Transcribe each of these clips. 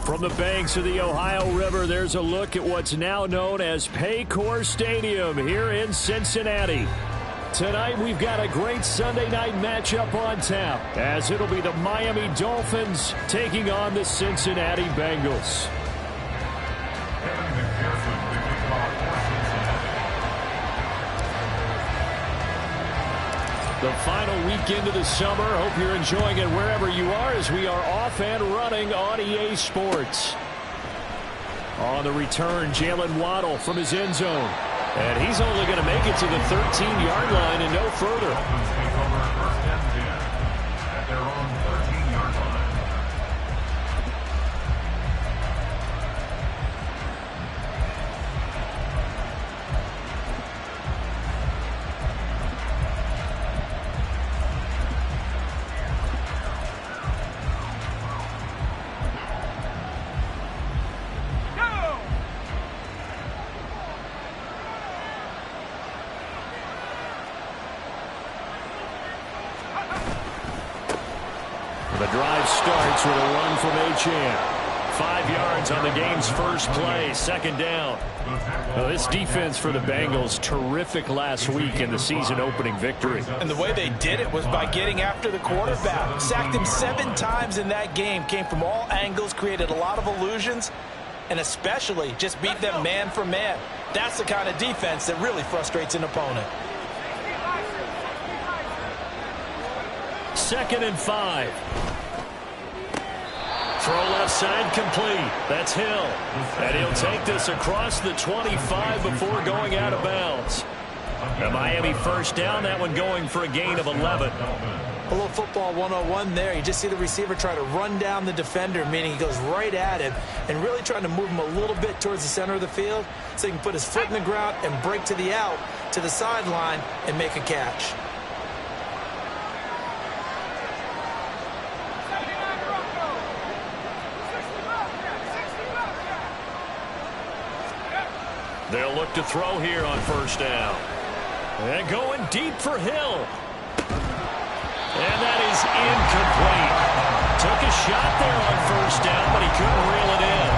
From the banks of the Ohio River, there's a look at what's now known as Paycor Stadium here in Cincinnati. Tonight, we've got a great Sunday night matchup on tap, as it'll be the Miami Dolphins taking on the Cincinnati Bengals. The final week into the summer. Hope you're enjoying it wherever you are as we are off and running on EA Sports. On the return, Jalen Waddle from his end zone. And he's only going to make it to the 13-yard line and no further. The drive starts with a run from Achane. 5 yards on the game's first play, second down. Well, this defense for the Bengals, terrific last week in the season-opening victory. And the way they did it was by getting after the quarterback. Sacked him 7 times in that game. Came from all angles, created a lot of illusions, and especially just beat them man for man. That's the kind of defense that really frustrates an opponent. 2nd and 5. Throw left side complete. That's Hill. And he'll take this across the 25 before going out of bounds. The Miami first down, that one going for a gain of 11. A little football 101 there. You just see the receiver try to run down the defender, meaning he goes right at him and really trying to move him a little bit towards the center of the field so he can put his foot in the ground and break to the out, to the sideline, and make a catch. They'll look to throw here on first down. And going deep for Hill. And that is incomplete. Took a shot there on first down, but he couldn't reel it in.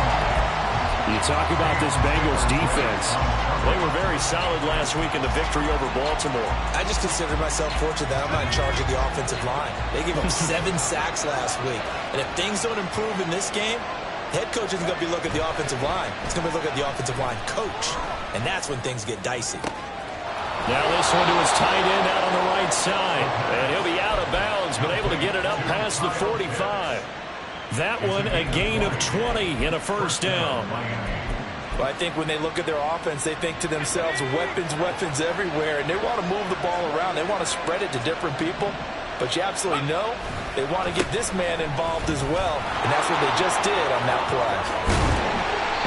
You talk about this Bengals defense. They were very solid last week in the victory over Baltimore. I just consider myself fortunate that I'm not in charge of the offensive line. They gave up 7 sacks last week. And if things don't improve in this game, the head coach isn't going to be looking at the offensive line. He's going to be looking at the offensive line coach. And that's when things get dicey. Now this one to his tight end out on the right side. And he'll be out of bounds, but able to get it up past the 45. That one a gain of 20 and a first down. Well, I think when they look at their offense, they think to themselves, weapons, weapons everywhere. And they want to move the ball around. They want to spread it to different people. But you absolutely know they want to get this man involved as well. And that's what they just did on that play.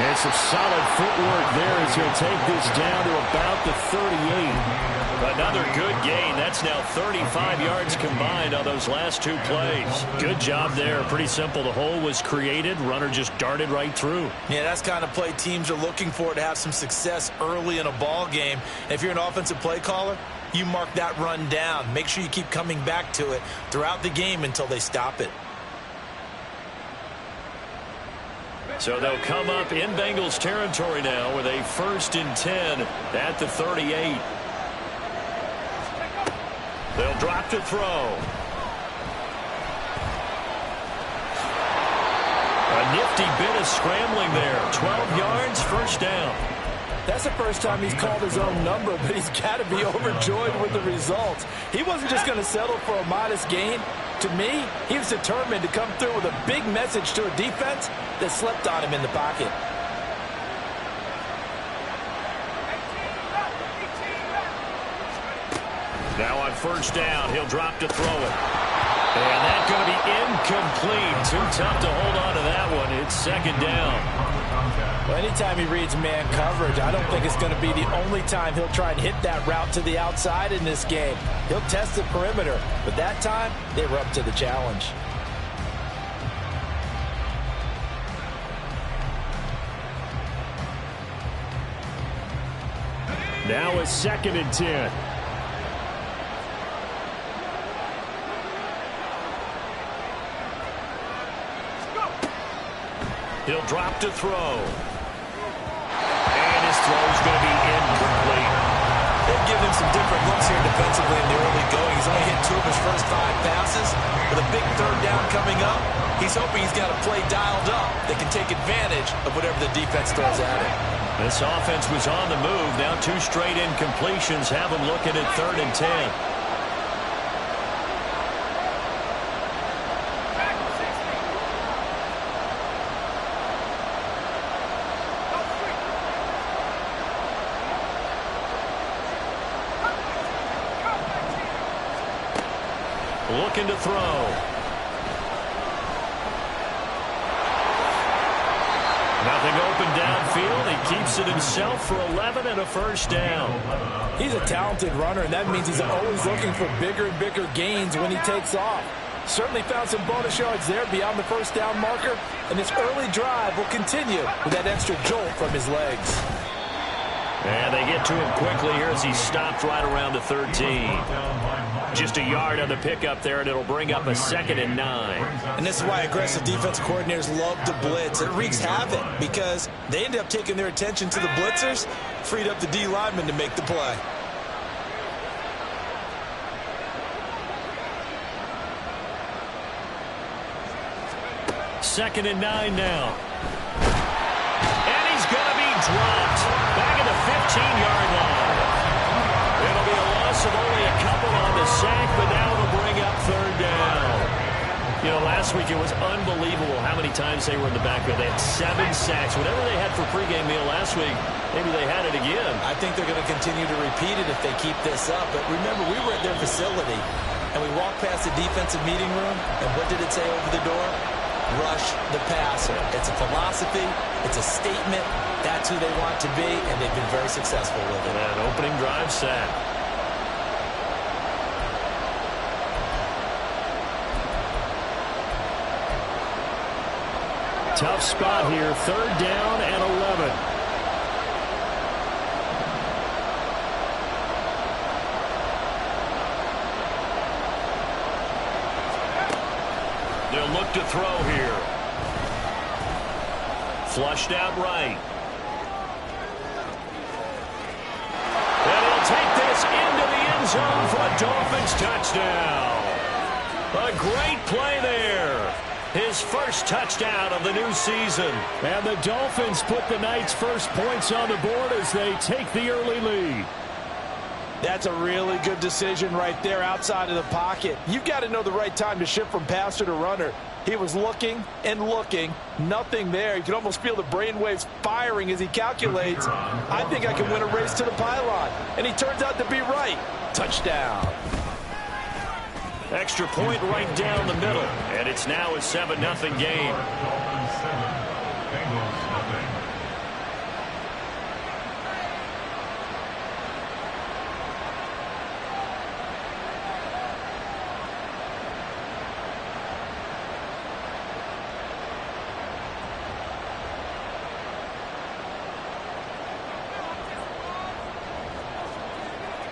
And some solid footwork there as he'll take this down to about the 38. Another good gain. That's now 35 yards combined on those last 2 plays. Good job there. Pretty simple. The hole was created. Runner just darted right through. Yeah, that's the kind of play teams are looking for to have some success early in a ball game. And if you're an offensive play caller, you mark that run down. Make sure you keep coming back to it throughout the game until they stop it. So they'll come up in Bengals territory now with a 1st and 10 at the 38. They'll drop to throw. A nifty bit of scrambling there. 12 yards, first down. That's the first time he's called his own number, but he's got to be overjoyed with the results. He wasn't just going to settle for a modest gain. To me, he was determined to come through with a big message to a defense that slept on him in the pocket. Now on first down, he'll drop to throw it. And that's going to be incomplete. Too tough to hold on to that one. It's 2nd down. Well, anytime he reads man coverage, I don't think it's going to be the only time he'll try and hit that route to the outside in this game. He'll test the perimeter, but that time, they were up to the challenge. Now a 2nd and 10. He'll drop to throw. And his throw's going to be incomplete. They've given him some different looks here defensively in the early going. He's only hit 2 of his first 5 passes. With a big third down coming up, he's hoping he's got a play dialed up that can take advantage of whatever the defense throws at him. This offense was on the move. Now 2 straight incompletions have him looking at 3rd and 10. Looking to throw. Nothing open downfield. He keeps it himself for 11 and a first down. He's a talented runner, and that means he's always looking for bigger and bigger gains when he takes off. Certainly found some bonus yards there beyond the first down marker, and this early drive will continue with that extra jolt from his legs. And they get to him quickly here as he stopped right around the 13. Just a yard on the pickup there, and it'll bring up a 2nd and 9. And this is why aggressive defensive coordinators love to blitz. It wreaks havoc because they end up taking their attention to the blitzers, freed up the D lineman to make the play. Second and 9 now. And he's going to be dropped back at the 15-yard line. It'll be a loss of only a couple on the sack, but now it'll bring up 3rd down. You know, last week it was unbelievable how many times they were in the backfield. They had 7 sacks. Whatever they had for pregame meal last week, maybe they had it again. I think they're going to continue to repeat it if they keep this up. But remember, we were at their facility, and we walked past the defensive meeting room, and what did it say over the door? Rush the passer. It's a philosophy. It's a statement. That's who they want to be, and they've been very successful with it. That opening drive sack. Tough spot here. 3rd down and 11. They'll look to throw here. Flushed out right. And he'll take this into the end zone for a Dolphins touchdown. A great play there. His first touchdown of the new season. And the Dolphins put the Knights' first points on the board as they take the early lead. That's a really good decision right there outside of the pocket. You've got to know the right time to shift from passer to runner. He was looking and looking. Nothing there. You can almost feel the brainwaves firing as he calculates. I think I can win a race to the pylon. And he turns out to be right. Touchdown. Extra point right down the middle. And it's now a 7-0 game.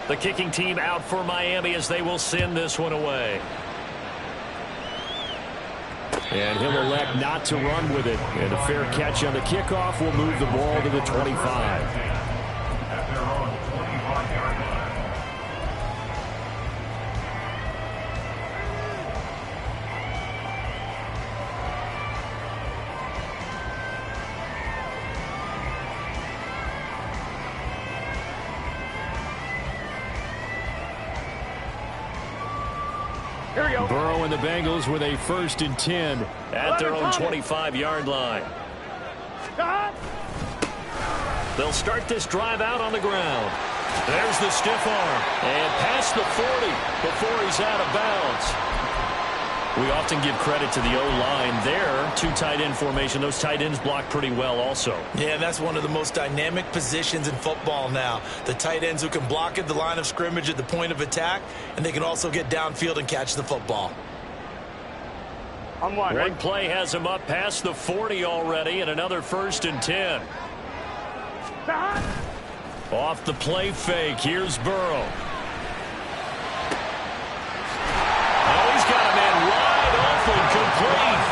The kicking team out for Miami as they will send this one away. And he'll elect not to run with it. And a fair catch on the kickoff will move the ball to the 25. Burrow and the Bengals with a 1st and 10 at their own 25-yard line. They'll start this drive out on the ground. There's the stiff arm. And past the 40 before he's out of bounds. We often give credit to the O-line there. 2 tight end formation. Those tight ends block pretty well also. Yeah, that's one of the most dynamic positions in football now. The tight ends who can block at the line of scrimmage at the point of attack, and they can also get downfield and catch the football. One play has him up past the 40 already, and another 1st and 10. Off the play fake. Here's Burrow. Complete.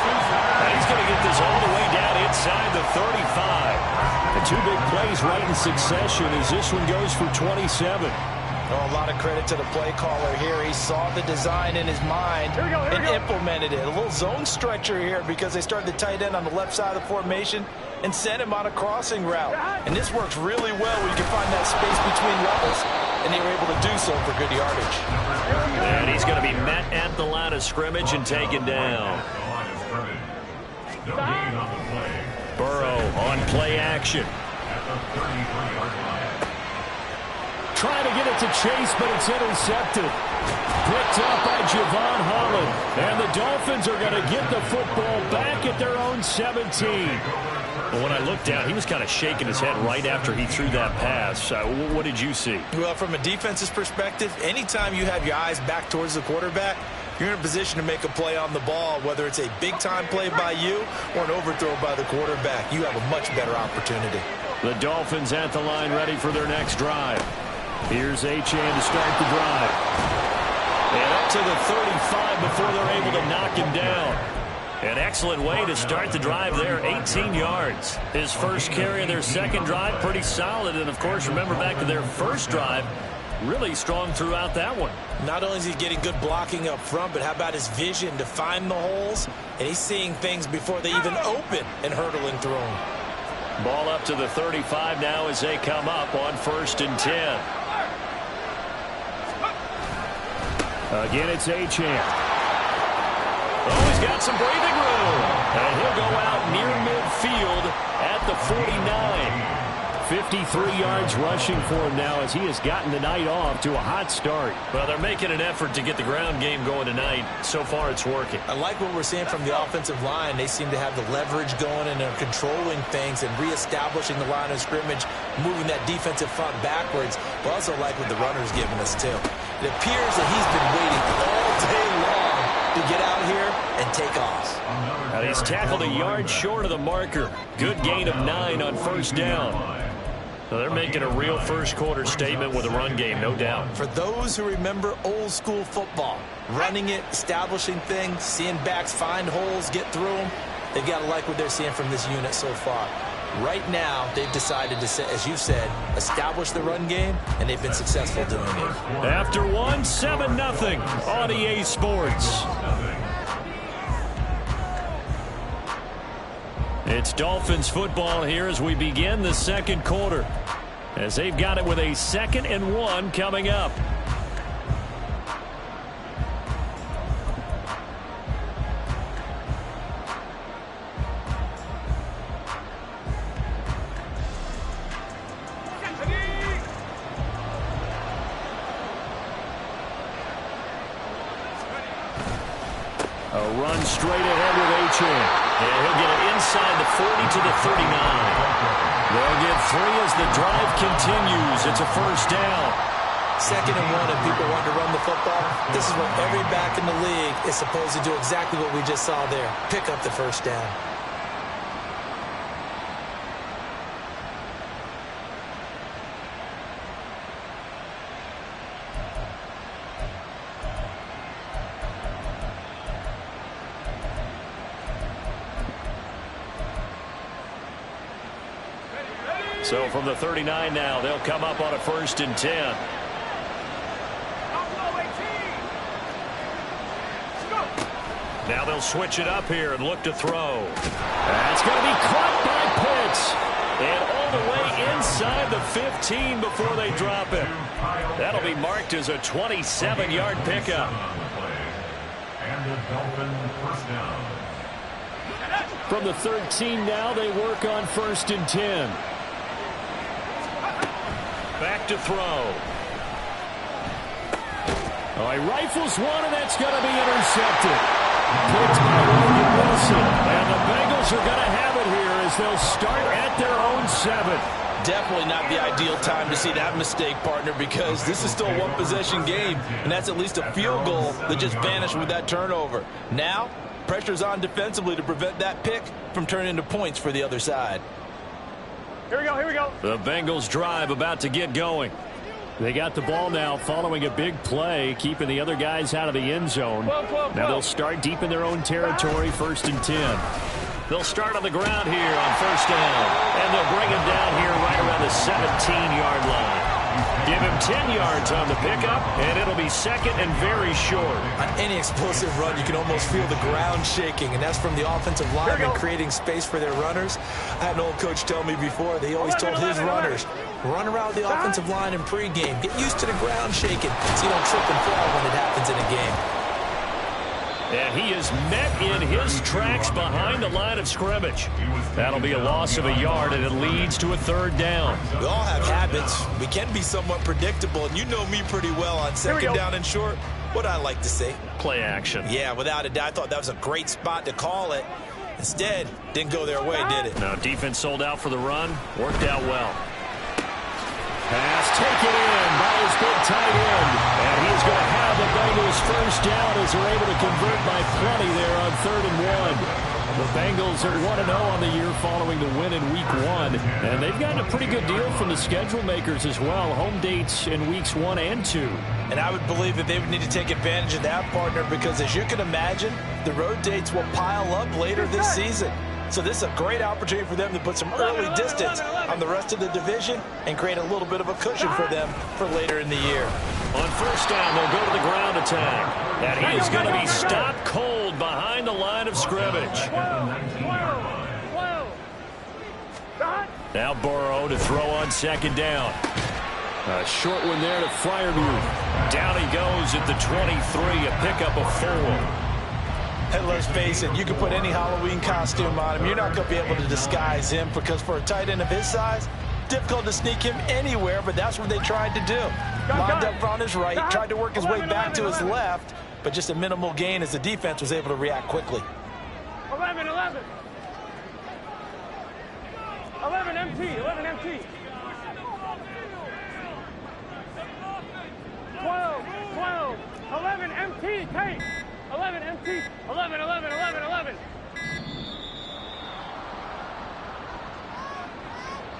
And he's going to get this all the way down inside 35. The two big plays right in succession as this one goes for 27. Oh, a lot of credit to the play caller here. He saw the design in his mind and implemented it. A little zone stretcher here because they started the tight end on the left side of the formation and sent him on a crossing route. And this works really well when you can find that space between levels, and they were able to do so for good yardage. And he's going to be met at the line of scrimmage and taken down. Burrow on play action. Trying to get it to Chase, but it's intercepted. Picked up by Javon Holland. And the Dolphins are going to get the football back at their own 17. But when I looked down, he was kind of shaking his head right after he threw that pass. What did you see? Well, from a defense's perspective, anytime you have your eyes back towards the quarterback, you're in a position to make a play on the ball, whether it's a big-time play by you or an overthrow by the quarterback. You have a much better opportunity. The Dolphins at the line ready for their next drive. Here's Achane to start the drive. And up to the 35 before they're able to knock him down. An excellent way to start the drive there, 18 yards. His first carry of their second drive, pretty solid. And, of course, remember back to their first drive, really strong throughout that one. Not only is he getting good blocking up front, but how about his vision to find the holes? And he's seeing things before they even open and hurtling through them. Ball up to the 35 now as they come up on 1st and 10. Again, it's Achane. Oh, he's got some breathing room. And he'll go out near midfield at the 49. 53 yards rushing for him now as he has gotten the night off to a hot start. Well, they're making an effort to get the ground game going tonight. So far, it's working. I like what we're seeing from the offensive line. They seem to have the leverage going and they're controlling things and reestablishing the line of scrimmage, moving that defensive front backwards. But also like what the runner's giving us, too. It appears that he's been waiting all day long to get out here and take off. And he's tackled a yard short of the marker. Good gain of 9 on 1st down. So they're making a real first-quarter statement with a run game, no doubt. For those who remember old-school football, running it, establishing things, seeing backs find holes, get through them, they've got to like what they're seeing from this unit so far. Right now, they've decided to, as you said, establish the run game, and they've been successful doing it. After 1, 7-0 on EA Sports. It's Dolphins football here as we begin the second quarter, as they've got it with a 2nd and 1 coming up. A run straight ahead with Achane. And he'll get it inside the 40 to the 39. They'll get 3 as the drive continues. It's a 1st down. 2nd and 1, and people want to run the football. This is what every back in the league is supposed to do, exactly what we just saw there. Pick up the 1st down. So from the 39 now, they'll come up on a 1st and 10. Now they'll switch it up here and look to throw. That's going to be caught by Pitts. And all the way inside the 15 before they drop it. That'll be marked as a 27-yard pickup. From the 13 now, they work on 1st and 10. Back to throw. Oh, he rifles one, and that's going to be intercepted. Picked by Logan Wilson. And the Bengals are going to have it here as they'll start at their own 7. Definitely not the ideal time to see that mistake, partner, because this is still a one-possession game, and that's at least a field goal that just vanished with that turnover. Now, pressure's on defensively to prevent that pick from turning into points for the other side. Here we go, here we go. The Bengals drive about to get going. They got the ball now following a big play, keeping the other guys out of the end zone. Now they'll start deep in their own territory, 1st and 10. They'll start on the ground here on first down. And they'll bring him down here right around the 17-yard line. Give him 10 yards on the pickup, and it'll be second and very short. On any explosive run, you can almost feel the ground shaking, and that's from the offensive linemen creating space for their runners. I had an old coach tell me before, they always told his runners, run around the offensive line in pregame. Get used to the ground shaking so you don't trip and fall when it happens in a game. And he is met in his tracks behind the line of scrimmage. That'll be a loss of a yard, and it leads to a third down. We all have habits. We can be somewhat predictable, and you know me pretty well on second down and short. What I like to say. Play action. Yeah, without a doubt. I thought that was a great spot to call it. Instead, didn't go their way, did it? No, defense sold out for the run. Worked out well. Pass taken in by his big tight end. And he's going to have the Bengals first down as they're able to convert by plenty there on 3rd and 1. The Bengals are 1-0 on the year following the win in Week 1. And they've gotten a pretty good deal from the schedule makers as well. Home dates in Weeks 1 and 2. And I would believe that they would need to take advantage of that, partner, because as you can imagine, the road dates will pile up later this season. So this is a great opportunity for them to put some early distance on the rest of the division and create a little bit of a cushion for them for later in the year. On first down, they'll go to the ground attack. And he is going to be stopped cold behind the line of scrimmage. Now Burrow to throw on second down. A short one there to Freiermuth. Down he goes at the 23, a pickup of 4. And let's face it, you can put any Halloween costume on him. You're not going to be able to disguise him because for a tight end of his size, difficult to sneak him anywhere, but that's what they tried to do. Lined up on his right, tried to work his way back to his left, but just a minimal gain as the defense was able to react quickly. 11 MT, 11 MT. 12, 11 MT, Kate. 11 MT, 11.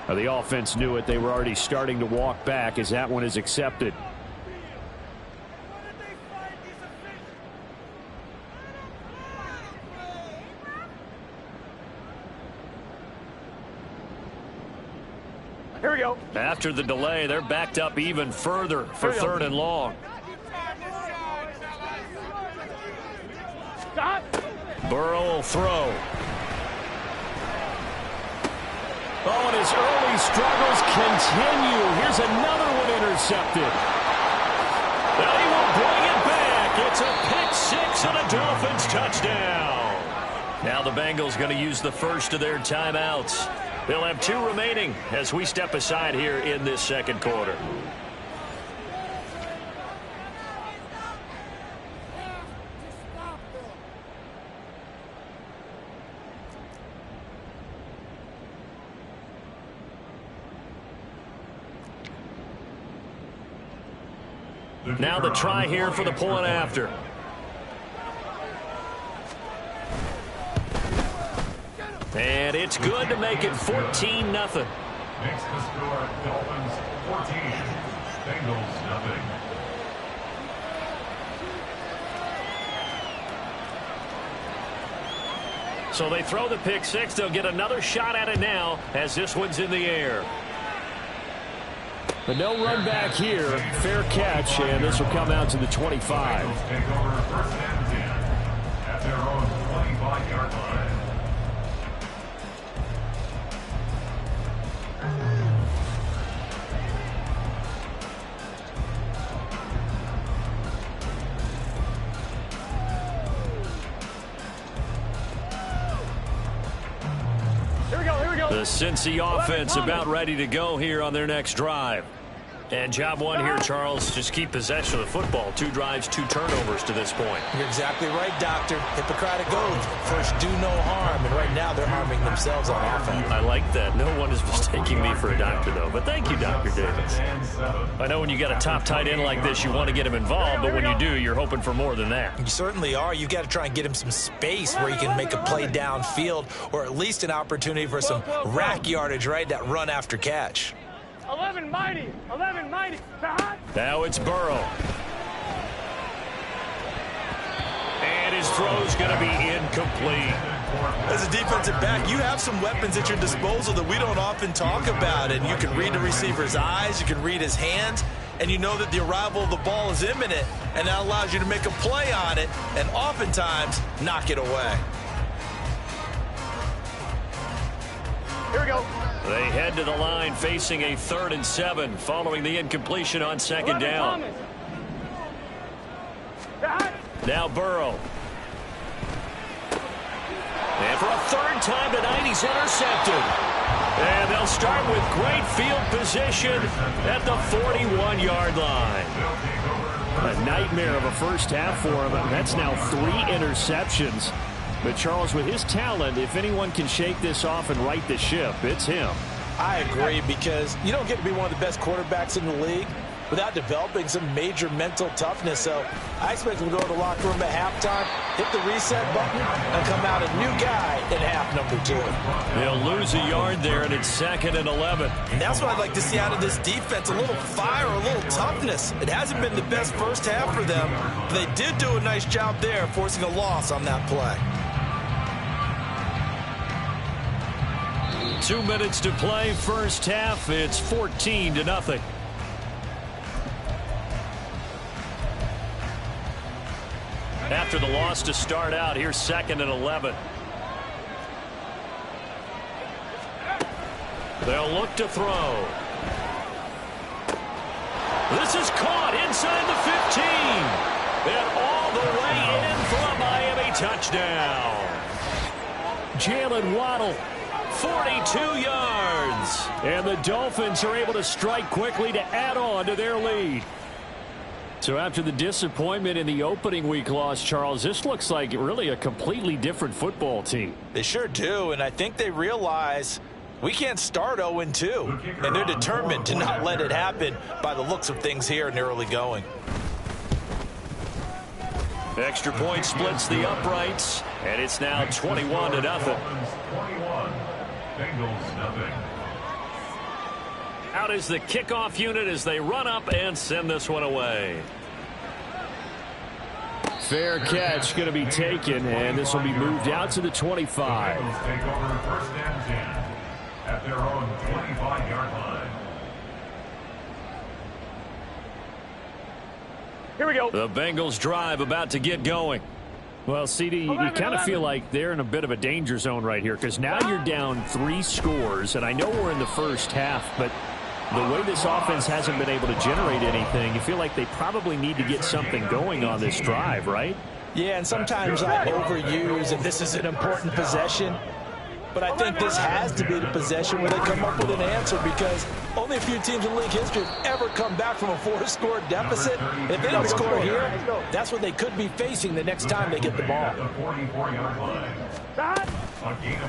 The offense knew it. They were already starting to walk back as that one is accepted. Here we go. After the delay, they're backed up even further for 3rd and long. Stop. Burrow will throw. Oh, and his early struggles continue. Here's another one intercepted. Now he will bring it back. It's a pick 6 and a Dolphins touchdown. Now the Bengals going to use the first of their timeouts. They'll have 2 remaining as we step aside here in this second quarter. Now the try here for the point after. And it's good to make it 14-0. Makes the score Dolphins 14, Bengals 0. So they throw the pick 6. They'll get another shot at it now as this one's in the air. But no run back here. Fair catch, and this will come out to the 25. Bengals take over 1st and 10 at their own 25-yard line. The Cincy offense about ready to go here on their next drive. And job one here, Charles, just keep possession of the football. 2 drives, 2 turnovers to this point. You're exactly right, Doctor. Hippocratic oath. First, do no harm. And right now, they're harming themselves on offense. I like that. No one is mistaking me for a doctor, though. But thank you, Dr. Davis. I know when you got a top tight end like this, you want to get him involved. But when you do, you're hoping for more than that. You certainly are. You got to try and get him some space where he can make a play downfield or at least an opportunity for some rack yardage, right? That run after catch. 11 mighty. Now it's Burrow. And his throw's going to be incomplete. As a defensive back, you have some weapons at your disposal that we don't often talk about. And you can read the receiver's eyes, you can read his hands, and you know that the arrival of the ball is imminent, and that allows you to make a play on it and oftentimes knock it away. Here we go. They head to the line facing a 3rd and 7 following the incompletion on 2nd down. Now Burrow. And for a 3rd time tonight, he's intercepted. And they'll start with great field position at the 41-yard line. A nightmare of a first half for him. That's now 3 interceptions. But Charles, with his talent, if anyone can shake this off and right the ship, it's him. I agree, because you don't get to be one of the best quarterbacks in the league without developing some major mental toughness. So I expect him to go to the locker room at halftime, hit the reset button, and come out a new guy in half number 2. They'll lose a yard there, and it's 2nd and 11. And that's what I'd like to see out of this defense, a little fire, a little toughness. It hasn't been the best first half for them, but they did do a nice job there, forcing a loss on that play. 2 minutes to play, first half. It's 14-0. After the loss to start out, here's 2nd and 11. They'll look to throw. This is caught inside the 15. And all the way in for a Miami touchdown. Jalen Waddle, 42 yards. And the Dolphins are able to strike quickly to add on to their lead. So after the disappointment in the opening week loss, Charles, this looks like really a completely different football team. They sure do, and I think they realize we can't start 0-2, and they're determined to not let it happen by the looks of things here in the early going. Extra point splits the uprights, and it's now 21-0. 21, Bengals nothing. Out is the kickoff unit as they run up and send this one away. Fair catch going to be taken, and this will be moved out to the 25. Bengals take over 1st and 10 at their own 25-yard line. Here we go. The Bengals drive about to get going. Well, CD, you kind of feel like they're in a bit of a danger zone right here, because now you're down 3 scores, and I know we're in the first half, but the way this offense hasn't been able to generate anything, you feel like they probably need to get something going on this drive, right? Yeah, and sometimes I overuse, and this is an important possession, but I think this has to be the possession where they come up with an answer, because only a few teams in league history have ever come back from a 4-score deficit. If they don't score here, that's what they could be facing the next time they get the ball.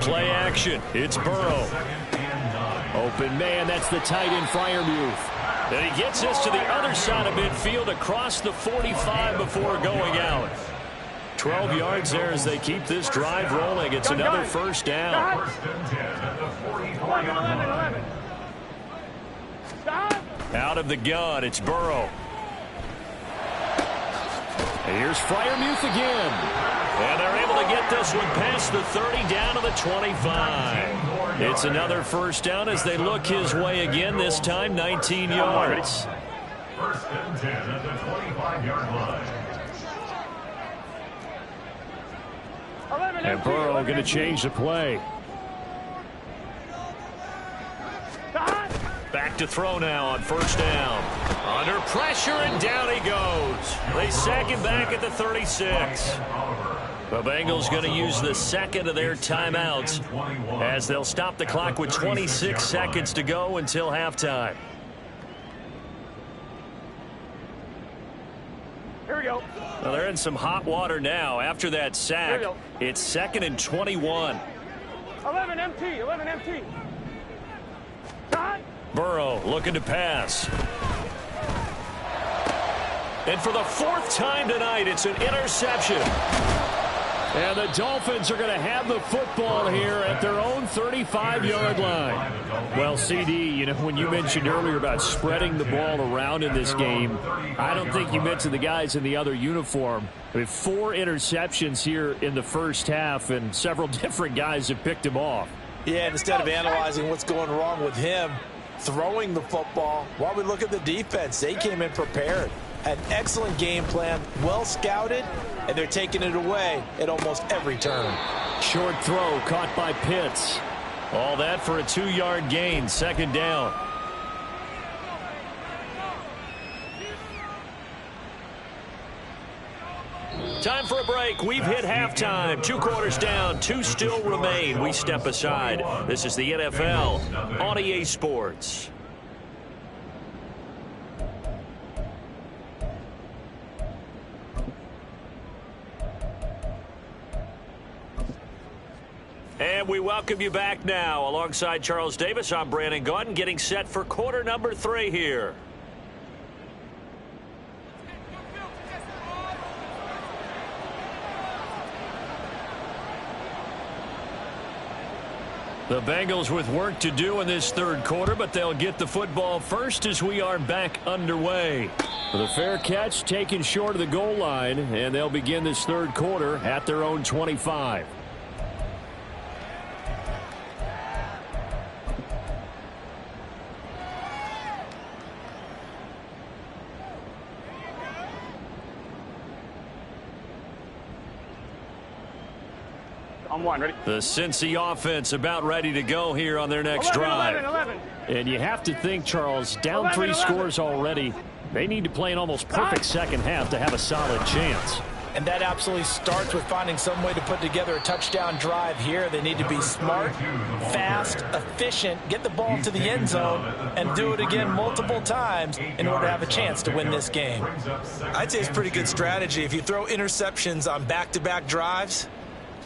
Play action. It's Burrow. Open man, that's the tight end Freiermuth. And he gets this to the other side of midfield across the 45 before going out. 12 yards there as they keep this drive rolling. It's another first down. 11. Out of the gun, it's Burrow. And here's Freiermuth again. And they're able to get this one past the 30 down to the 25. It's another first down as they look his way again, this time 19 yards. 1st and 10 at the 25-yard line. And Burrow going to change the play. Back to throw now on first down. Under pressure, and down he goes. They sack him back at the 36. The Bengals going to use the second of their timeouts as they'll stop the clock with 26 seconds to go until halftime. Here we go. Well, they're in some hot water now after that sack. It's 2nd and 21. 11 MT. 11 MT. Burrow looking to pass. And for the 4th time tonight, it's an interception. And the Dolphins are going to have the football here at their own 35-yard line. Well, CD, you know, when you mentioned earlier about spreading the ball around in this game, I don't think you mentioned the guys in the other uniform. I mean, 4 interceptions here in the first half, and several different guys have picked him off. Yeah, and instead of analyzing what's going wrong with him throwing the football, while we look at the defense, they came in prepared. Had an excellent game plan, well scouted, and they're taking it away at almost every turn. Short throw caught by Pitts. All that for a 2-yard gain, 2nd down. Time for a break. We've hit halftime. 2 quarters down, 2 still remain. We step aside. This is the NFL on EA Sports. And we welcome you back now. Alongside Charles Davis, I'm Brandon Gaudin, getting set for quarter number 3 here. The Bengals with work to do in this 3rd quarter, but they'll get the football first as we are back underway. The fair catch taken short of the goal line, and they'll begin this 3rd quarter at their own 25. On 1, ready? The Cincy offense about ready to go here on their next 11, drive. 11. And you have to think, Charles, down 11, 3 11. scores already. They need to play an almost perfect second half to have a solid chance. And that absolutely starts with finding some way to put together a touchdown drive here. They need to be smart, fast, efficient, get the ball to the end zone, and do it again multiple times in order to have a chance to win this game. I'd say it's pretty good strategy. If you throw interceptions on back-to-back drives,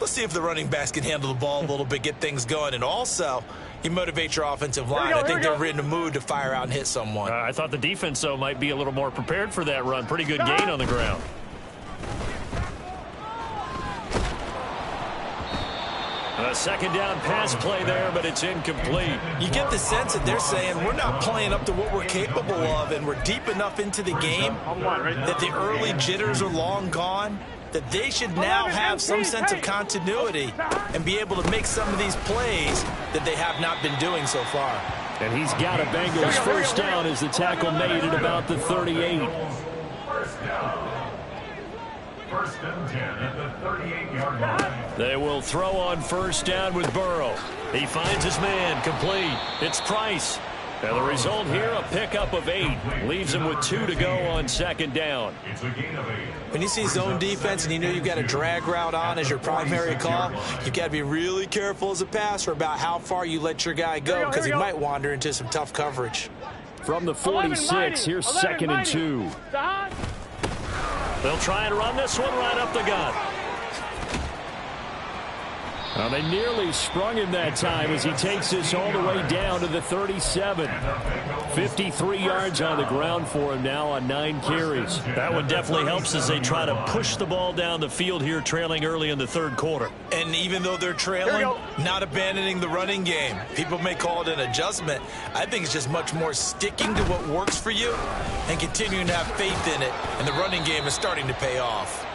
let's see if the running backs can handle the ball a little bit, get things going, and also you motivate your offensive line. I think they're in the mood to fire out and hit someone. I thought the defense, though, might be a little more prepared for that run. Pretty good gain on the ground. A 2nd down pass play there, but it's incomplete. You get the sense that they're saying we're not playing up to what we're capable of, and we're deep enough into the game that the early jitters are long gone, that they should now have some sense of continuity and be able to make some of these plays that they have not been doing so far. And he's got a Bengals first down as the tackle made at about the 38. First down. 1st and 10 at the 38-yard line. They will throw on 1st down with Burrow. He finds his man, complete. It's Price. And the result here, a pickup of 8. Leaves him with 2 to go on 2nd down. It's a gain of 8. When you see zone defense and you know you've got a drag route on as your primary call, you've got to be really careful as a passer about how far you let your guy go because he might wander into some tough coverage. From the 46, here's 2nd and 2. They'll try and run this one right up the gut. Well, they nearly sprung him that time as he takes this all the way down to the 37. 53 yards on the ground for him now on 9 carries. That one definitely helps as they try to push the ball down the field here, trailing early in the 3rd quarter. And even though they're trailing, not abandoning the running game. People may call it an adjustment. I think it's just much more sticking to what works for you and continuing to have faith in it. And the running game is starting to pay off.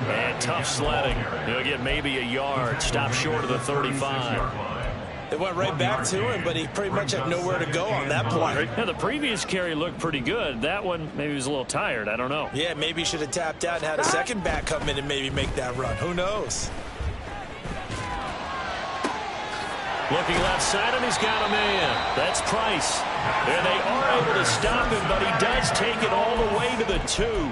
And tough sledding. He'll get maybe a yard. Stop short of the 35. They went right back to him, but he pretty much had nowhere to go on that play. Yeah, the previous carry looked pretty good. That one, maybe he was a little tired. I don't know. Yeah, maybe he should have tapped out and had a second back come in and maybe make that run. Who knows? Looking left side, and he's got a man. That's Price. And they are able to stop him, but he does take it all the way to the 2.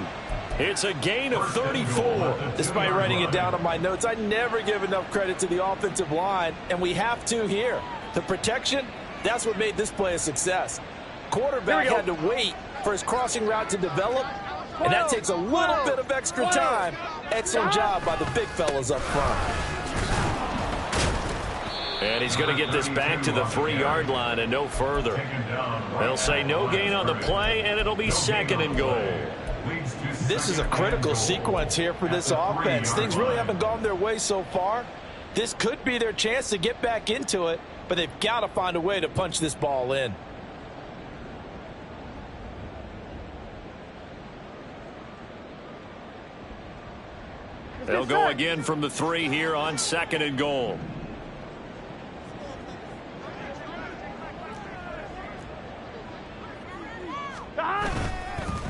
It's a gain of 34. Despite writing it down on my notes, I never give enough credit to the offensive line, and we have to here. The protection, that's what made this play a success. Quarterback had to wait for his crossing route to develop, and that takes a little bit of extra time. Excellent job by the big fellas up front. And he's going to get this back to the 3-yard line and no further. They'll say no gain on the play, and it'll be 2nd and goal. Leads to this is a critical sequence here for this offense. Things really haven't gone their way so far. This could be their chance to get back into it, but they've got to find a way to punch this ball in. They'll go again from the 3 here on 2nd and goal.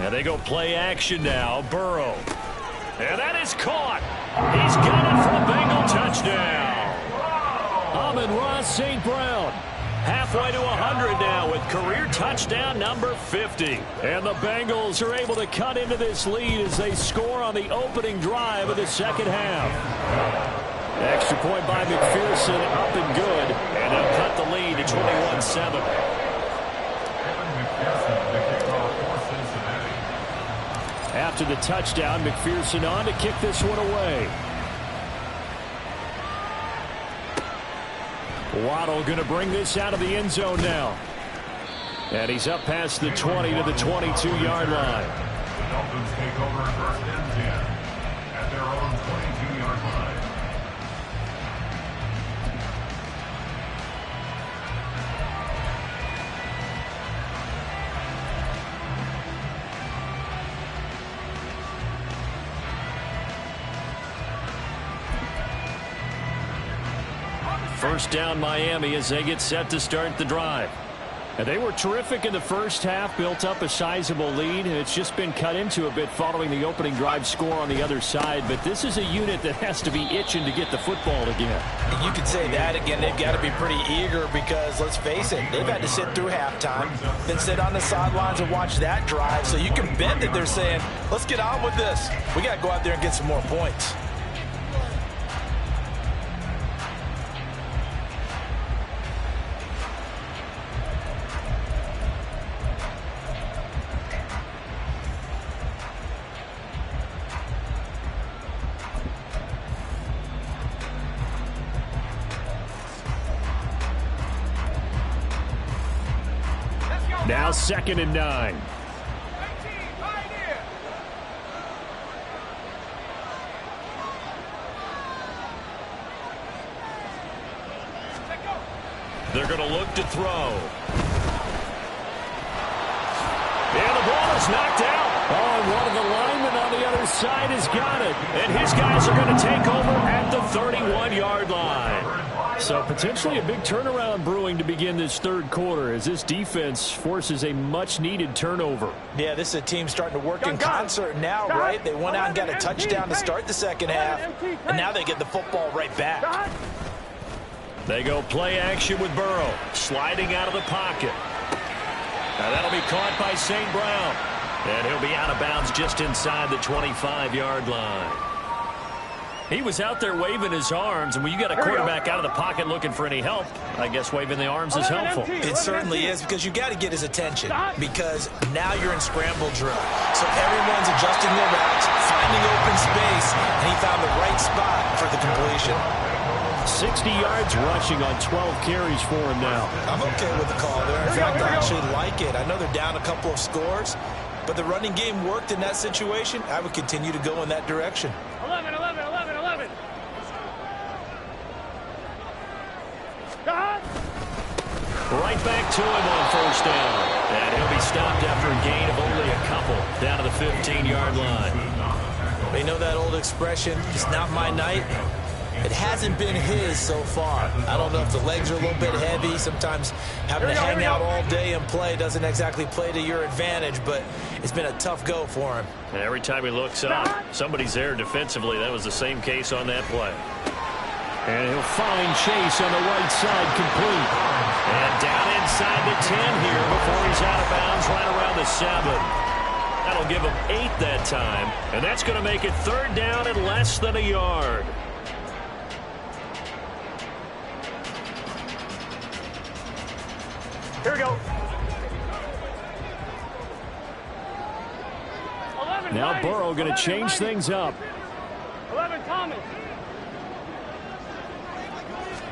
And they go play action now. Burrow. And that is caught. He's got it for a Bengal touchdown. Amon-Ra St. Brown. Halfway to 100 now with career touchdown number 50. And the Bengals are able to cut into this lead as they score on the opening drive of the second half. Extra point by McPherson, up and good. And they'll cut the lead to 21-7. After the touchdown, McPherson on to kick this one away. Waddle going to bring this out of the end zone now. And he's up past the 20 to the 22-yard line. The Dolphins take over 1st and 10 at their own 22-yard line. First down Miami as they get set to start the drive. And they were terrific in the first half, built up a sizable lead, and it's just been cut into a bit following the opening drive score on the other side. But this is a unit that has to be itching to get the football again. You could say that again. They've got to be pretty eager because, let's face it, they've had to sit through halftime, then sit on the sidelines and watch that drive. So you can bet that they're saying, let's get on with this. We got to go out there and get some more points. Now 2nd and 9. They're going to look to throw. And the ball is knocked out. Oh, and one of the linemen on the other side has got it. And his guys are going to take over at the 31-yard line. So potentially a big turnaround brewing to begin this third quarter as this defense forces a much-needed turnover. Yeah, this is a team starting to work in concert now, right? They went out and got a touchdown to start the second half, and now they get the football right back. They go play action with Burrow, sliding out of the pocket. Now that'll be caught by St. Brown. And he'll be out of bounds just inside the 25-yard line. He was out there waving his arms, and when you got a quarterback out of the pocket looking for any help, I guess waving the arms is helpful. It certainly is, because you got to get his attention, because now you're in scramble drill. So everyone's adjusting their routes, finding open space, and he found the right spot for the completion. 60 yards rushing on 12 carries for him now. I'm okay with the call there. In fact, I actually like it. I know they're down a couple of scores, but the running game worked in that situation. I would continue to go in that direction. 11. Right back to him on first down. And he'll be stopped after a gain of only a couple down to the 15-yard line. You know that old expression, it's not my night? It hasn't been his so far. I don't know if the legs are a little bit heavy. Sometimes having to hang out all day and play doesn't exactly play to your advantage, but it's been a tough go for him. And every time he looks up, somebody's there defensively. That was the same case on that play. And he'll find Chase on the right side, complete. And down inside the 10 here before he's out of bounds right around the 7. That'll give him 8 that time. And that's going to make it third down and less than a yard. Here we go. Now Burrow going to change things up. 11, Thomas.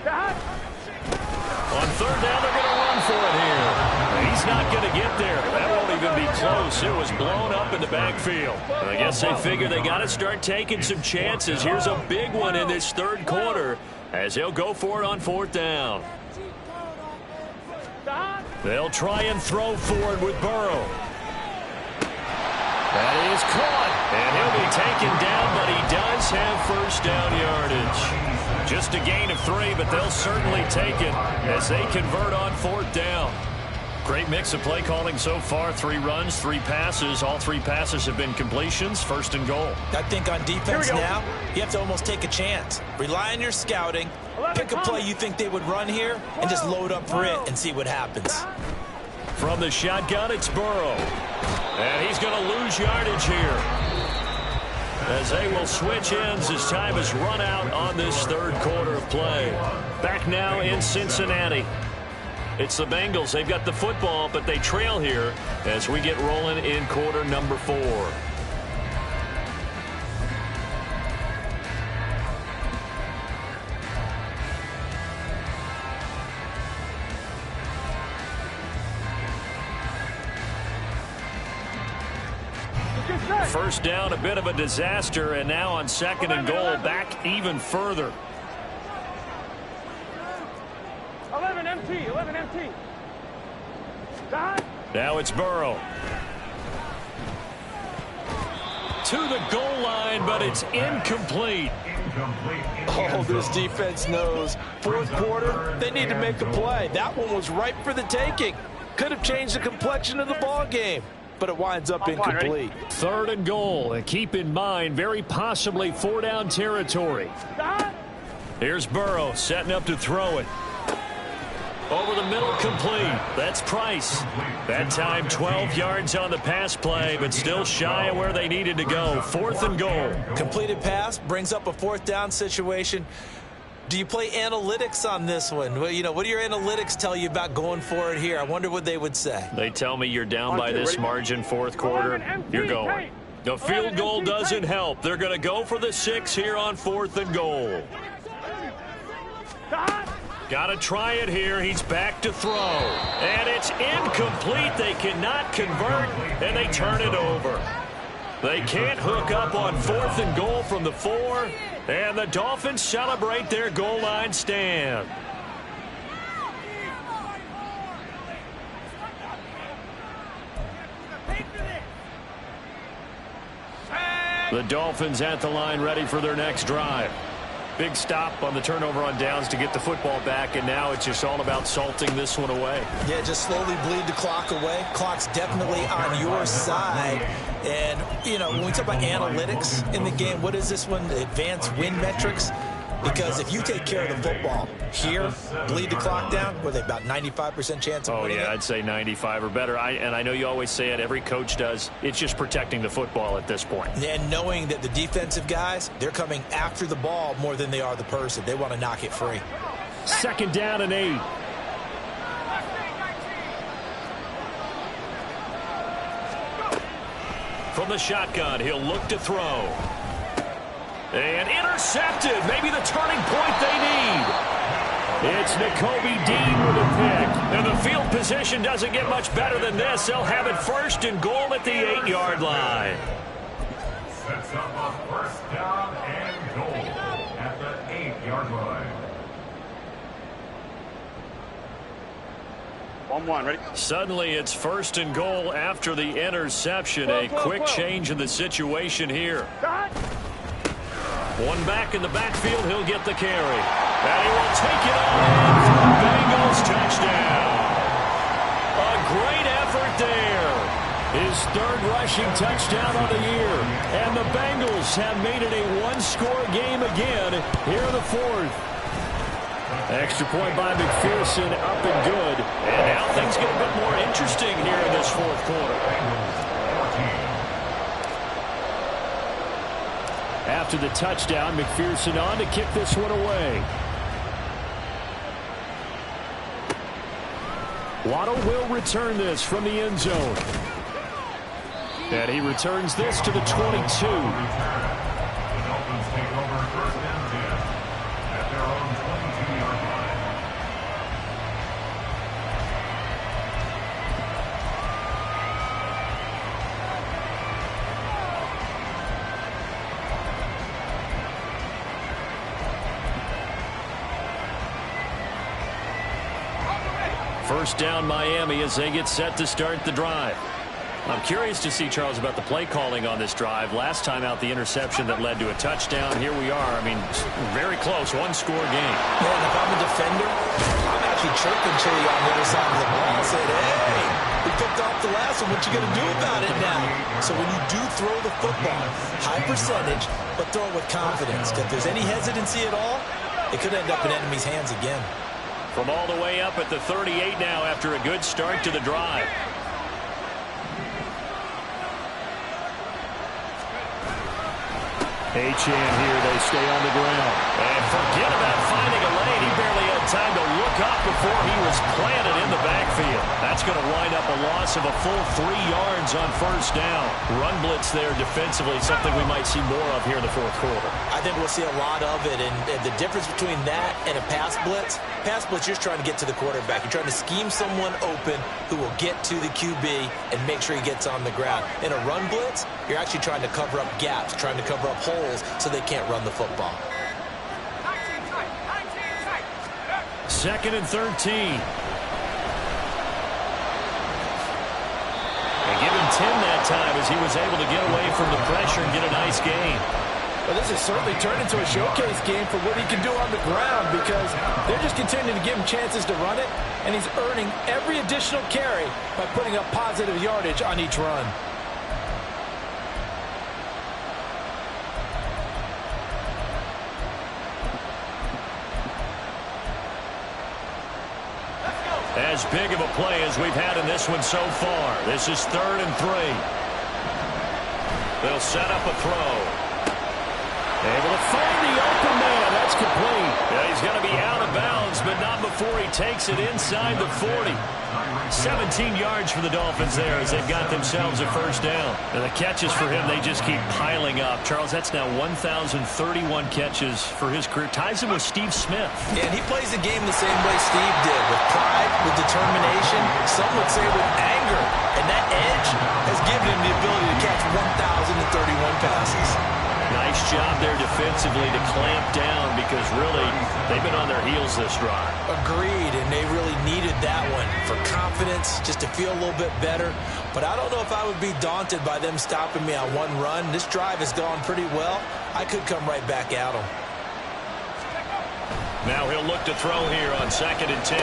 On third down, they're going to run for it here. He's not going to get there. That will be even be close. It was blown up in the backfield. And I guess they figure they got to start taking some chances. Here's a big one in this third quarter as they'll go for it on fourth down. They'll try and throw forward with Burrow. That is caught, and he'll be taken down, but he does have first down yardage. Just a gain of 3, but they'll certainly take it as they convert on fourth down. Great mix of play calling so far. 3 runs, 3 passes. All 3 passes have been completions. First and goal. I think on defense now, you have to almost take a chance. Rely on your scouting. Pick a play you think they would run here and just load up for it and see what happens. From the shotgun, it's Burrow. And he's going to lose yardage here as they will switch ends as time has run out on this third quarter of play. Back now in Cincinnati. It's the Bengals. They've got the football, but they trail here as we get rolling in quarter number 4. First down, a bit of a disaster, and now on second and goal, back even further. 11 MT, 11 MT. Now it's Burrow. To the goal line, but it's incomplete. Oh, this defense knows. Fourth quarter, they need to make a play. That one was ripe for the taking. Could have changed the complexion of the ball game, but it winds up incomplete. Third and goal, and keep in mind, very possibly 4-down territory. Here's Burrow setting up to throw it. Over the middle, complete. That's Price. That time 12 yards on the pass play, but still shy of where they needed to go. Fourth and goal. Completed pass brings up a fourth down situation. Do you play analytics on this one? Well, you know, what do your analytics tell you about going for it here? I wonder what they would say. They tell me you're down by this margin fourth quarter. You're going. The field goal doesn't help. They're going to go for the 6 here on fourth and goal. Got to try it here. He's back to throw. And it's incomplete. They cannot convert, and they turn it over. They can't hook up on fourth and goal from the 4, and the Dolphins celebrate their goal line stand. The Dolphins at the line, ready for their next drive. Big stop on the turnover on downs to get the football back, and now it's just all about salting this one away. Yeah, just slowly bleed the clock away. Clock's definitely on your side. And, you know, when we talk about analytics in the game, what is this one? Advanced win metrics? Because if you take care of the football here, bleed the clock down, with about 95% chance of winning it. I'd say 95 or better. And I know you always say it, every coach does. It's just protecting the football at this point. And knowing that the defensive guys, they're coming after the ball more than they are the person. They want to knock it free. Second down and 8. From the shotgun, he'll look to throw. And intercepted. Maybe the turning point they need. It's Nakobe Dean with a pick. And the field position doesn't get much better than this. They'll have it first and goal at the 8-yard line. Sets up a first down and goal at the 8-yard line. 1-1, ready? Suddenly it's first and goal after the interception. A quick change in the situation here. One back in the backfield, he'll get the carry. And he will take it on for the Bengals touchdown. A great effort there. His third rushing touchdown of the year. And the Bengals have made it a one-score game again here in the fourth. Extra point by McPherson, up and good. And now things get a bit more interesting here in this fourth quarter. After the touchdown, McPherson on to kick this one away. Waddle will return this from the end zone. And he returns this to the 22. The Dolphins take over first and 10 at their own 22-yard line. First down Miami as they get set to start the drive. I'm curious to see, Charles, about the play calling on this drive. Last time out, the interception that led to a touchdown. Here we are. I mean, very close, one-score game. Man, if I'm a defender, I'm actually chirping Chili on the other side of the ball. Said, hey, we picked off the last one. What you going to do about it now? So when you do throw the football, high percentage, but throw it with confidence. If there's any hesitancy at all, it could end up in enemy's hands again. From all the way up at the 38 now after a good start to the drive. Achane here, they stay on the ground. And forget about finding a lane. He barely had time to look up before he was planted in the backfield. That's going to wind up a loss of a full 3 yards on first down. Run blitz there defensively, something we might see more of here in the fourth quarter. I think we'll see a lot of it, and the difference between that and a pass blitz, you're just trying to get to the quarterback. You're trying to scheme someone open who will get to the QB and make sure he gets on the ground. In a run blitz, you're actually trying to cover up gaps, trying to cover up holes so they can't run the football. 2nd and 13. And give him 10 that time as he was able to get away from the pressure and get a nice gain. Well, this has certainly turned into a showcase game for what he can do on the ground because they're just continuing to give him chances to run it, and he's earning every additional carry by putting up positive yardage on each run. As big of a play as we've had in this one so far. This is 3rd and 3. They'll set up a throw. Able to find the open man. That's complete. Yeah, he's going to be out of bounds, but not before he takes it inside the 40. 17 yards for the Dolphins there as they've got themselves a first down. And the catches for him, they just keep piling up. Charles, that's now 1,031 catches for his career. Ties him with Steve Smith. Yeah, and he plays the game the same way Steve did, with pride, with determination, some would say with anger. And that edge has given him the ability to catch 1,031 passes. Nice job there defensively to clamp down because really they've been on their heels this drive. Agreed, and they really needed that one for confidence, just to feel a little bit better. But I don't know if I would be daunted by them stopping me on one run. This drive has gone pretty well. I could come right back at them. Now he'll look to throw here on 2nd and 10.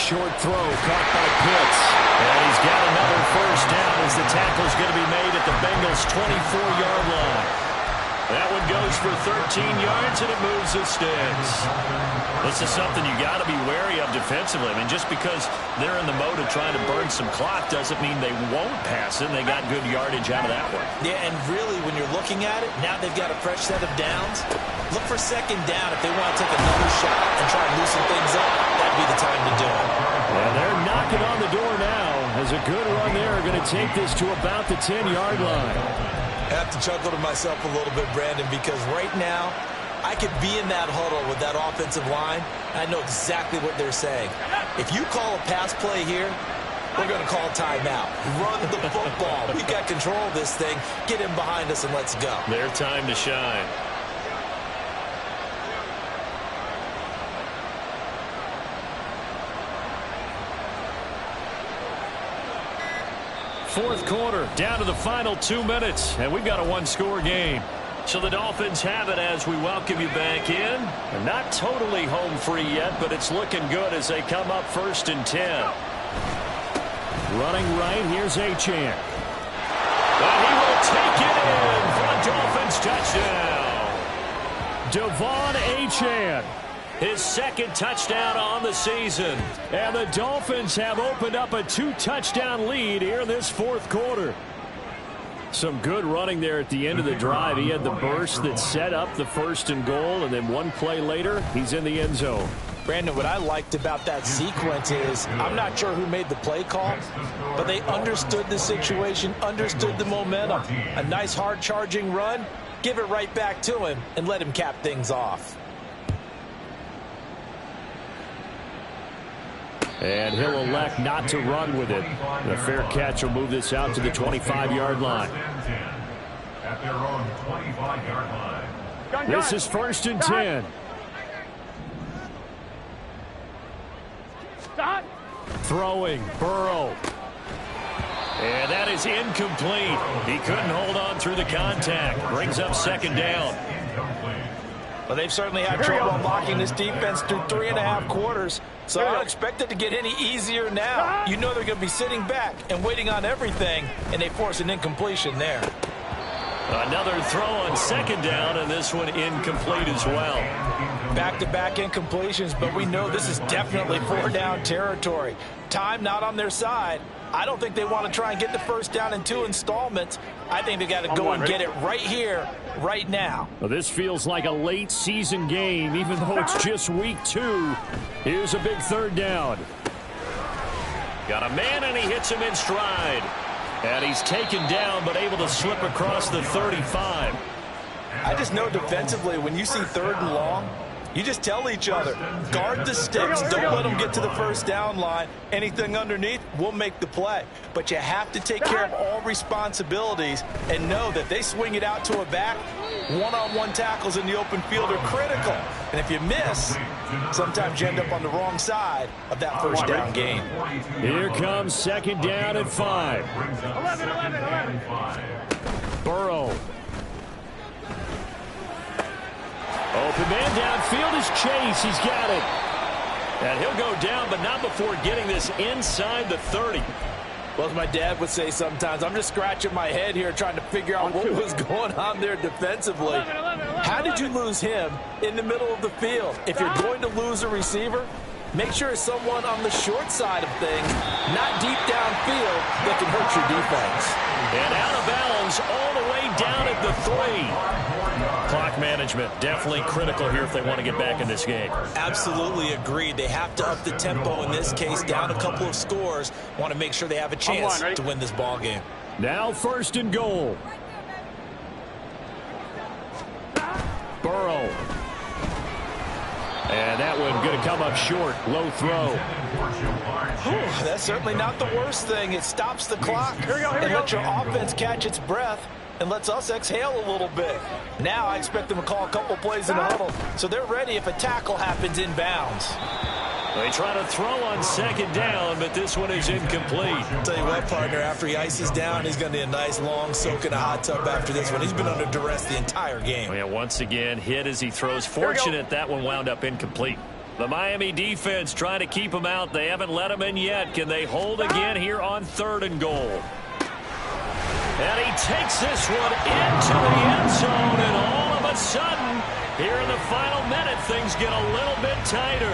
Short throw caught by Pitts. And he's got another first down as the tackle's going to be made at the Bengals' 24-yard line. That one goes for 13 yards, and it moves the sticks. This is something you got to be wary of defensively. I mean, just because they're in the mode of trying to burn some clock doesn't mean they won't pass it. They got good yardage out of that one. Yeah, and really, when you're looking at it, now they've got a fresh set of downs. Look for 2nd down. If they want to take another shot and try and loosen things up, that'd be the time to do it. And they're knocking on the door now as a good run there are going to take this to about the 10-yard line. I have to chuckle to myself a little bit, Brandon, because right now I could be in that huddle with that offensive line. I know exactly what they're saying. If you call a pass play here, we're going to call timeout. Run the football. We've got control of this thing. Get him behind us and let's go. Their time to shine. Fourth quarter, down to the final 2 minutes, and we've got a one-score game. So the Dolphins have it as we welcome you back in. And not totally home free yet, but it's looking good as they come up 1st and 10. Running right, here's Achane. And he will take it in for a Dolphins touchdown. Devon Achane. His 2nd touchdown on the season. And the Dolphins have opened up a 2-touchdown lead here in this fourth quarter. Some good running there at the end of the drive. He had the burst that set up the 1st and goal, and then one play later, he's in the end zone. Brandon, what I liked about that sequence is I'm not sure who made the play call, but they understood the situation, understood the momentum. A nice hard-charging run, give it right back to him, and let him cap things off. And he'll elect not to run with it. The fair catch will move this out to the 25-yard line. At their own 25-yard line. This is 1st and 10. Stop. throwing. Burrow. And that is incomplete. He couldn't hold on through the contact. Brings up second down. Well, they've certainly had trouble unlocking this defense through 3.5 quarters, so I don't expect it to get any easier now. You know they're going to be sitting back and waiting on everything, and they force an incompletion there. Another throw on second down, and this one incomplete as well. Back-to-back incompletions, but we know this is definitely 4-down territory. Time not on their side. I don't think they want to try and get the first down in 2 installments. I think they got to go and get it right here, right now. Well, this feels like a late season game, even though it's just week 2. Here's a big third down. Got a man, and he hits him in stride. And he's taken down, but able to slip across the 35. I just know defensively, when you see 3rd and long, you just tell each other, guard the sticks, don't let them get to the first down line. Anything underneath, we'll make the play. But you have to take care of all responsibilities and know that they swing it out to a back. One-on-one tackles in the open field are critical. And if you miss, sometimes you end up on the wrong side of that first down game. Here comes second down at 5. 11. Burrow. Open man downfield is Chase. He's got it. And he'll go down, but not before getting this inside the 30. Well, as my dad would say sometimes, I'm just scratching my head here trying to figure out what was going on there defensively. How did you lose him in the middle of the field? If you're going to lose a receiver, make sure it's someone on the short side of things, not deep downfield, that can hurt your defense. And out of bounds all the way down at the 3. Clock management definitely critical here if they want to get back in this game. Absolutely agreed. They have to up the tempo in this case, down a couple of scores. Want to make sure they have a chance to win this ball game. Now 1st and goal. Burrow. And that one going to come up short. Low throw. That's certainly not the worst thing. It stops the clock and lets your offense catch its breath and lets us exhale a little bit. Now I expect them to call a couple plays in the huddle, so they're ready if a tackle happens in bounds. They try to throw on second down, but this one is incomplete. I'll tell you what, partner, after he ices down, he's going to need a nice long soak in a hot tub after this one. He's been under duress the entire game. Yeah, once again, hit as he throws. Fortunate that one wound up incomplete. The Miami defense trying to keep him out. They haven't let him in yet. Can they hold again here on 3rd and goal? And he takes this one into the end zone, and all of a sudden, here in the final minute, things get a little bit tighter.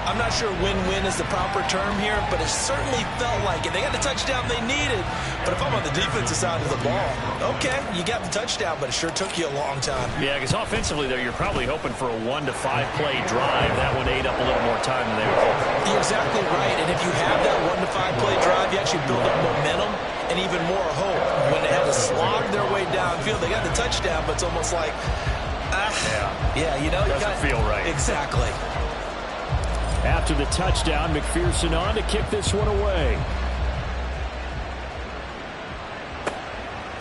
I'm not sure win-win is the proper term here, but it certainly felt like it. They got the touchdown they needed, but if I'm on the defensive side of the ball, okay, you got the touchdown, but it sure took you a long time. Yeah, because offensively, there, you're probably hoping for a 1 to 5 play drive. That one ate up a little more time than they were hoping. You're exactly right, and if you have that 1 to 5 play drive, you actually build up momentum and even more hope. When they had to slog their way downfield, they got the touchdown, but it's almost like, yeah, you know, doesn't feel right. Exactly. After the touchdown, McPherson on to kick this one away.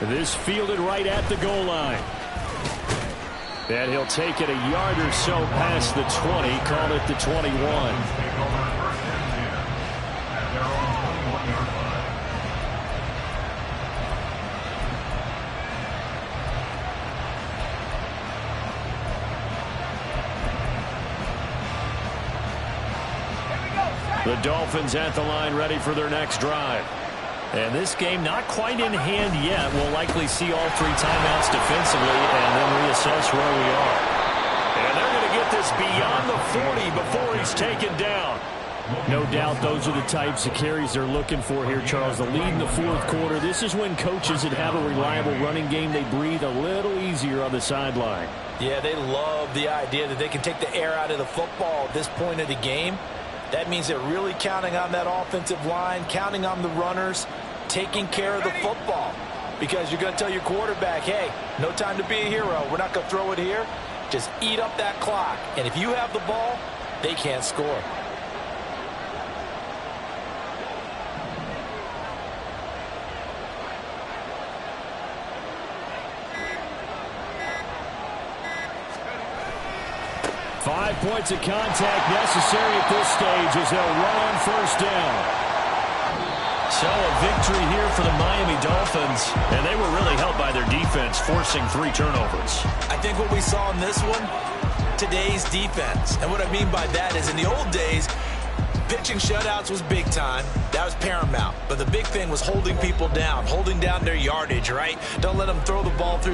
This fielded right at the goal line. And he'll take it a yard or so past the 20, call it the 21. The Dolphins at the line ready for their next drive. And this game not quite in hand yet. We'll likely see all 3 timeouts defensively and then reassess where we are. And they're going to get this beyond the 40 before he's taken down. No doubt those are the types of carries they're looking for here, Charles. The lead in the 4th quarter. This is when coaches that have a reliable running game, they breathe a little easier on the sideline. Yeah, they love the idea that they can take the air out of the football at this point of the game. That means they're really counting on that offensive line, counting on the runners, taking care of the football. Because you're going to tell your quarterback, hey, no time to be a hero. We're not going to throw it here. Just eat up that clock. And if you have the ball, they can't score. 5 points of contact necessary at this stage as they'll run on first down. So a victory here for the Miami Dolphins, and they were really helped by their defense, forcing 3 turnovers. I think what we saw in this one, today's defense. And what I mean by that is in the old days, pitching shutouts was big time. That was paramount. But the big thing was holding people down, holding down their yardage, right? Don't let them throw the ball through